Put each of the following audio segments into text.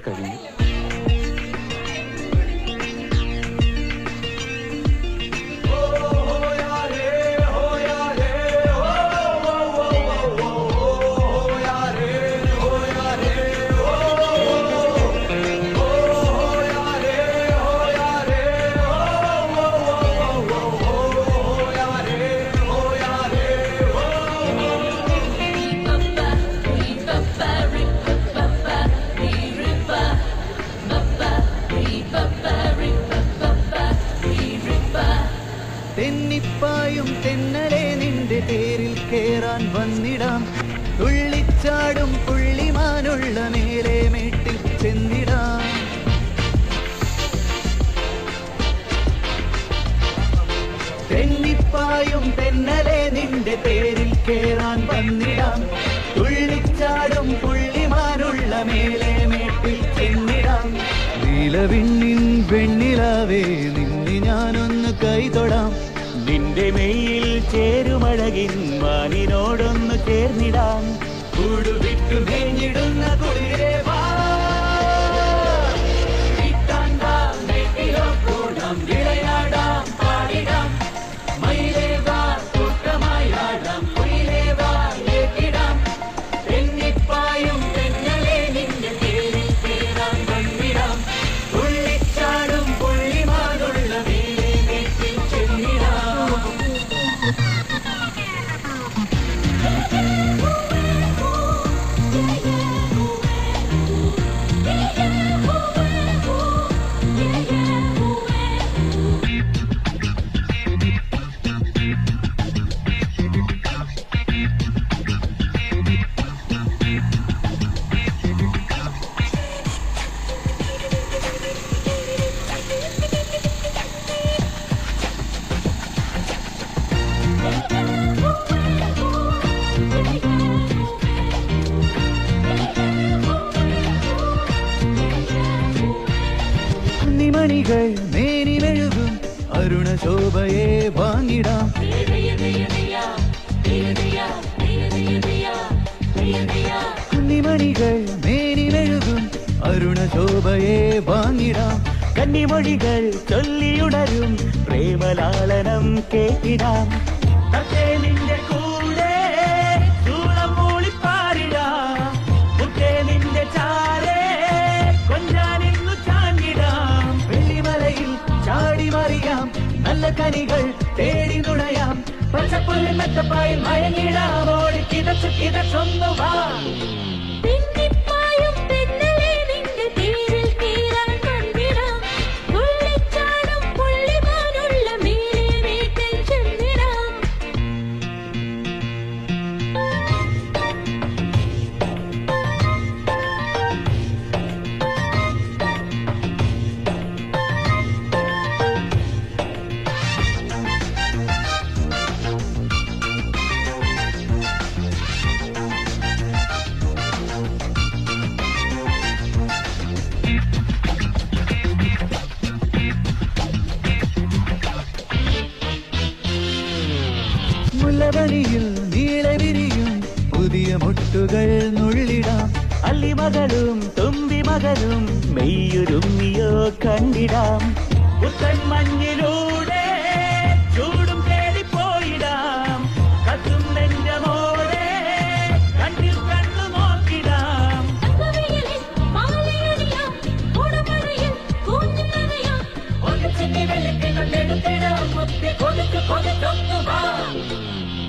കഴിഞ്ഞു. തെന്നിപ്പായും തെന്നലെ നിന്റെ തേരിൽ കേറാൻ വന്നിടാം. തുള്ളിച്ചാടും പുള്ളിമാനുള്ള മേലെ മേട്ടിൽ ചെന്നിടാം. തെന്നിപ്പായും തെന്നലെ നിന്റെ തേരിൽ കേറാൻ വന്നിടാം. തുള്ളിച്ചാടും പുള്ളിമാനുള്ള മേലെ മേട്ടിൽ ചെന്നിടാം. നീലവിണ്ണിൻ വെണ്ണിലാവേ നിന്നെ ഞാനൊന്ന് കൈതൊടാം. നിന്റെ മെയ്യിൽ ചേരുമഴകിൻ മാനിനോടൊന്ന് ചേർന്നിടാം. കൂടുവിട്ടു മേഞ്ഞിടുന്ന കുളിരേ വാ. വിളയാടാം പാടിടാം മയിലേ വാ. കൂട്ടമായി ആടാം കുയിലേ വാ ഏറ്റിടാം. തെന്നിപ്പായും തെന്നലെ നിന്റെ തേരിൽ കേറാൻ വന്നിടാം. തുള്ളിച്ചാടും പുള്ളിമാനുള്ള മേലെ മേട്ടിൽ ചെന്നിടാം. മണികൾ മേനി മെഴുകും അരുണശോഭയെ വാങ്ങിടാം. കുന്നിമണികൾ മേനി മെഴുകും അരുണശോഭയെ വാങ്ങിടാം. കന്നിമൊഴികൾ ചൊല്ലിയുണരും പ്രേമലാളനം കേട്ടിടാം. നിന്റെ കൂടെ ചൂളം മൂളിപ്പാറിടാം. കുട്ടേ നിന്റെ ചാരേ കൊഞ്ചാനിന്നു ചാഞ്ഞിടാം. വെള്ളിമലയിൽ ചാടി മറിയാം. നല്ല കനികൾ തേടി നുണയാം. പച്ചപ്പുല്ലിൻ മെത്തപ്പായിൽ മയങ്ങിടാം. ഓടി കിതച്ചു കിതച്ചൊന്നു വാ. മുല്ലവനിയിൽ നീളെ വിരിയും പുതിയ മുട്ടുകൾ നുള്ളിടാം. അല്ലിമകളും തുമ്പിമകളും മെയ്യൊരുങ്ങിയോ കണ്ടിടാം. പുത്തൻ മഞ്ഞിലൂടെ ചൂടും തേടിപ്പോയിടാം. കത്തും നെഞ്ചമോടെ കണ്ണിൽ കണ്ണു നോക്കിടാം.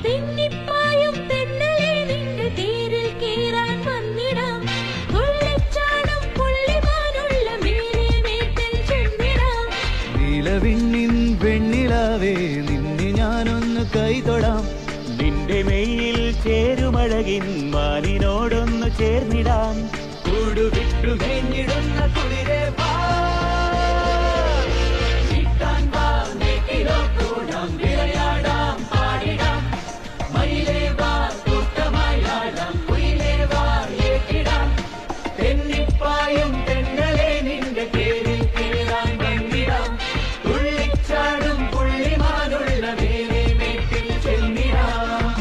തെന്നിപ്പായും തെന്നലെ നിന്റെ തേരിൽ കേറാൻ വന്നിടാം. തുള്ളിച്ചാടും പുള്ളിമാനുള്ള മേലെ മേട്ടിൽ ചെന്നിടാം. നീലവിണ്ണിൻ വെണ്ണിലാവേ നിന്നെ ഞാനൊന്ന് കൈതൊടാം. നിന്റെ മെയ്യിൽ ചേരുമഴകിൻ മാനിനോടൊന്ന് ചേർന്നിടാം. കൂടുവിട്ടു മേഞ്ഞിടുന്ന കുളിരേ വാ. വിളയാടാം പാടിടാം മയിലേ വാ. കൂട്ടമായി ആടാം കുയിലേ വാ ഏറ്റിടാം. തെന്നിപ്പായും തെന്നലെ നിന്റെ തേരിൽ കേറാൻ വന്നിടാം. തുള്ളിച്ചാടും പുള്ളിമാനുള്ള മേലെ മേട്ടിൽ ചെന്നിടാം.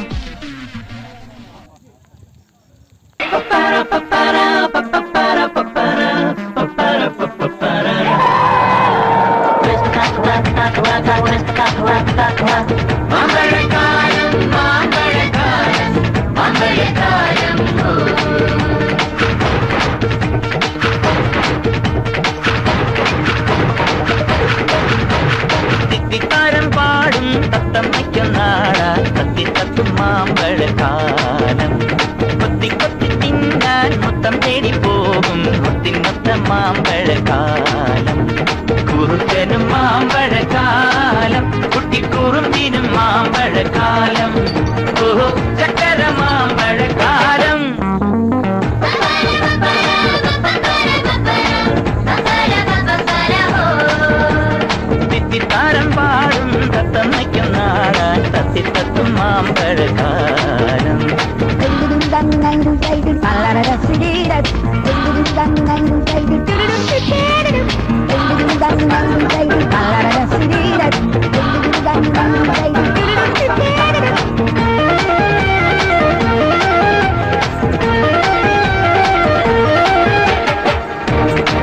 മാമ്പഴക്കാലം കുറുക്കനും മാമ്പഴക്കാലം കുട്ടിക്കുറുമ്പിനും മാമ്പഴക്കാലം ഓഹോ ചക്കര മാമ്പഴക്കാലം തിത്തിത്താരം പാടും തത്തമ്മയ്ക്കും നാടാൻ തത്തിത്തത്തും മാമ്പഴക്കാലം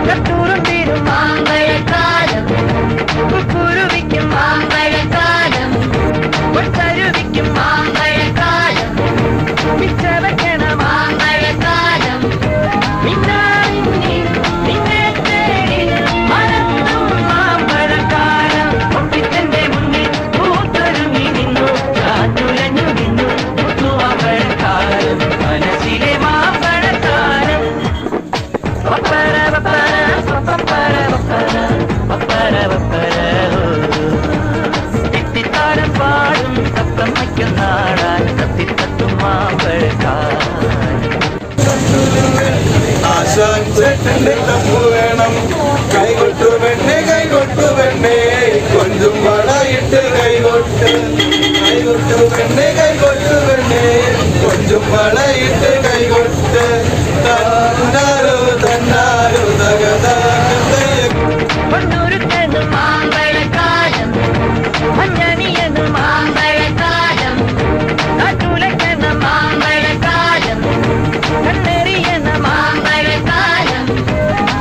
കട്ടൂറും മാമ്പഴക്കാലം കുരുവിക്കും മാമ്പഴക്കാലം ഒട്ടരുവിക്കും മാമ്പഴക്കാലം പിച്ചവയ്ക്കണ മാമ്പഴക്കാലം നിന്നെ തേടി മറന്നും മാമ്പഴക്കാലം ഒട്ടിത്തന്റെ മുന്നിൽ പൂത്തൊരുങ്ങി നിന്നു കാറ്റുലഞ്ഞു നിന്നു മാമ്പഴക്കാലം മനസ്സിലെ മാമ്പഴക്കാലം വപ്പര വപ്പര വപ്പര വപ്പര വപ്പര വപ്പര തിത്തിത്താരം പാടും തത്തമ്മയ്ക്കും നാടാൻ തത്തിത്തത്തും മാമ്പഴക്കാലം ആശാൻ ചേട്ടന്റെ തമ്പു വേണം കൈകൊട്ടു പെണ്ണെ കൊഞ്ചും വളയിട്ട് കൈകൊട്ട് പെണ്ണെ കൊഞ്ചും വളയിട്ട് കൈകൊട്ട് തന്നാരോ പൊന്നൂരുക്കനും മാമ്പഴക്കാലം മഞ്ഞണിയനും മാമ്പഴക്കാലം കാറ്റുലയ്ക്കണ മാമ്പഴക്കാലം കണ്ണെറിയണ മാമ്പഴക്കാലം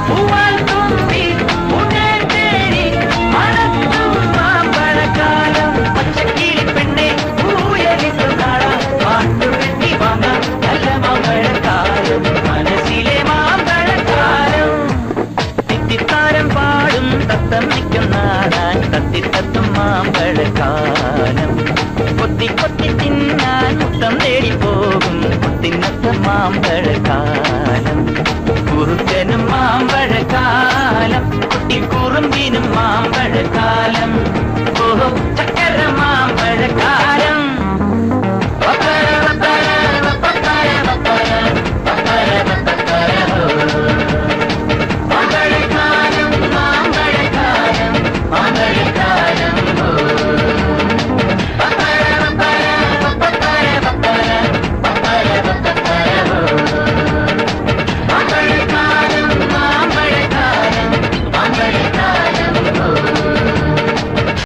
പൂവാൽ തുമ്പി ഉടൻ തേടി മണത്തും മാമ്പഴക്കാലം പച്ചക്കിളി പെണ്ണെ പൂയലിട്ടു നാടാം പാട്ടുകെട്ടി വാങ്ങാം നല്ല മാമ്പഴക്കാലം മനസ്സിലെ മാമ്പഴക്കാലം തിത്തിത്താരം പാടും തത്തമ്മയ്ക്കും നാടാൻ തത്തിത്തത്തും മാമ്പഴക്കാലം കൊത്തി കൊത്തി തിന്നാൻ മുത്തം തേടി പോകും കുത്തിനത്ത മാമ്പഴക്കാലം കുറുക്കനും മാമ്പഴക്കാലം കുട്ടിക്കുറുമ്പിനും മാമ്പഴക്കാലം ഓഹോ ചക്ക